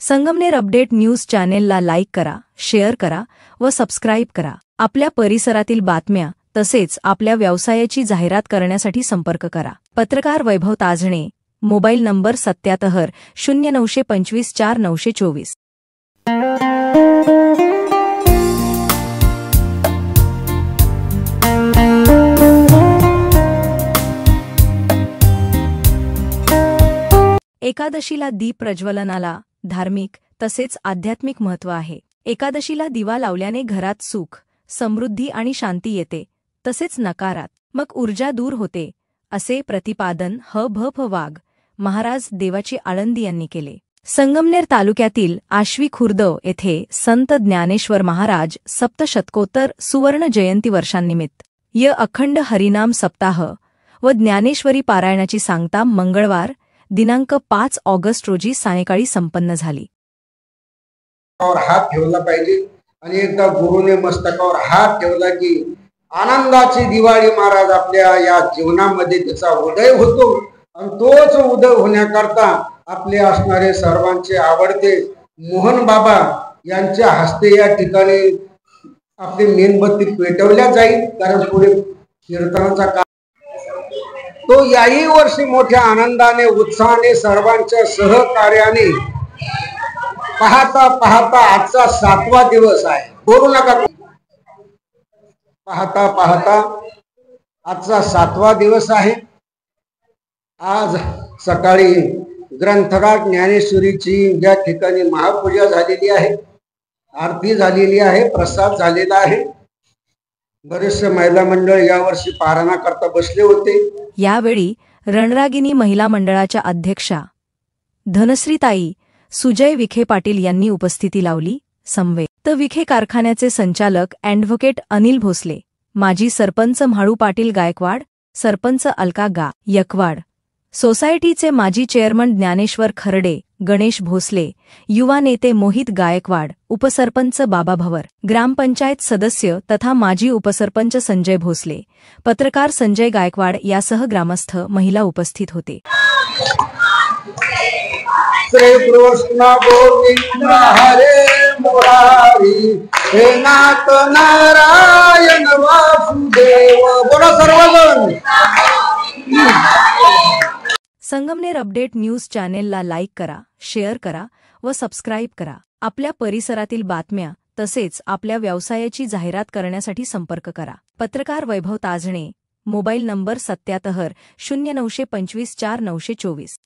Sangamner update news चॅनेलला like करा, share करा व सबस्क्राईब करा. आपल्या परिसरातील बातम्या तसेच आपल्या व्यवसायाची जाहिरात करण्यासाठी संपर्क करा. पत्रकार वैभव ताजणे, मोबाईल नंबर 77 0925 4924. एकादशीला दीप प्रज्वलनाला धार्मिक तसेच आध्यात्मिक महत्त्व आहे. एकादशीला दिवा लावल्याने घरात सुख, समृद्धी आणि शांती येते, तसेच नकारात्मक ऊर्जा दूर होते, असे प्रतिपादन ह.भ.प. वाघ महाराज देवाची आळंदी यांनी केले. संगमनेर तालुक्यातील आश्वी खुर्द येथे संत ज्ञानेश्वर महाराज सप्तशतकोत्तर सुवर्ण जयंती वर्षांनिमित्त अखंड हरिनाम सप्ताह व ज्ञानेश्वरी पारायणाची सांगता मंगळवार दिनांक 5 ऑगस्ट रोजी सायंकाळी संपन्न झाली. हात ठेवला पाहिजे आणि एकदा गुरुने मस्तकावर हात ठेवला की आनंदाची दिवाळी महाराज आपल्या या जीवनामध्ये त्याचा उदय होतो. आणि तोच उदय होण्याकरता आपले असणारे सर्वांचे आवडते मोहन बाबा यांच्या हस्ते या ठिकाणी आपली मेणबत्ती पेटवल्या जाईल. कारण पुढे कीर्तनाचा काळ तो याही वर्षी मोठ्या आनंदाने उत्साहाने सर्वांच्या सहकार्याने पाहता पाहता आजचा 7वा दिवस आहे. बोलू नका. पाहता पाहता आजचा 7वा दिवस आहे. आज सकाळी ग्रंथराज ज्ञानेश्वरीची या ठिकाणी महापूजा झालेली आहे, आरती झालेली आहे, प्रसाद झालेला आहे. बरेचसे महिला मंडळ यावर्षी पारायणा करता बसले होते. यावेळी रणरागिनी महिला मंडळाच्या अध्यक्षा धनश्रीताई सुजय विखे पाटील यांनी उपस्थिती लावली. समवेत विखे कारखान्याचे संचालक ॲडव्होकेट अनिल भोसले, माजी सरपंच म्हाळू पाटील गायकवाड, सरपंच अलका गायकवाड, सोसायटीचे माजी चेअरमन ज्ञानेश्वर खर्डे, गणेश भोसले, युवा नेते मोहित गायकवाड, उपसरपंच बाबा भवर, ग्रामपंचायत सदस्य तथा माजी उपसरपंच संजय भोसले, पत्रकार संजय गायकवाड यासह ग्रामस्थ महिला उपस्थित होते. श्री कृष्ण गोविंद हरे मुरारी हे नाथ नारायण वासुदेव. बोला सर्वजण. संगमनेर अपडेट न्यूज चॅनेलला लाईक करा, शेअर करा व सबस्क्राईब करा. आपल्या परिसरातील बातम्या तसेच आपल्या व्यवसायाची जाहिरात करण्यासाठी संपर्क करा. पत्रकार वैभव ताजणे, मोबाईल नंबर 77 0925 4924.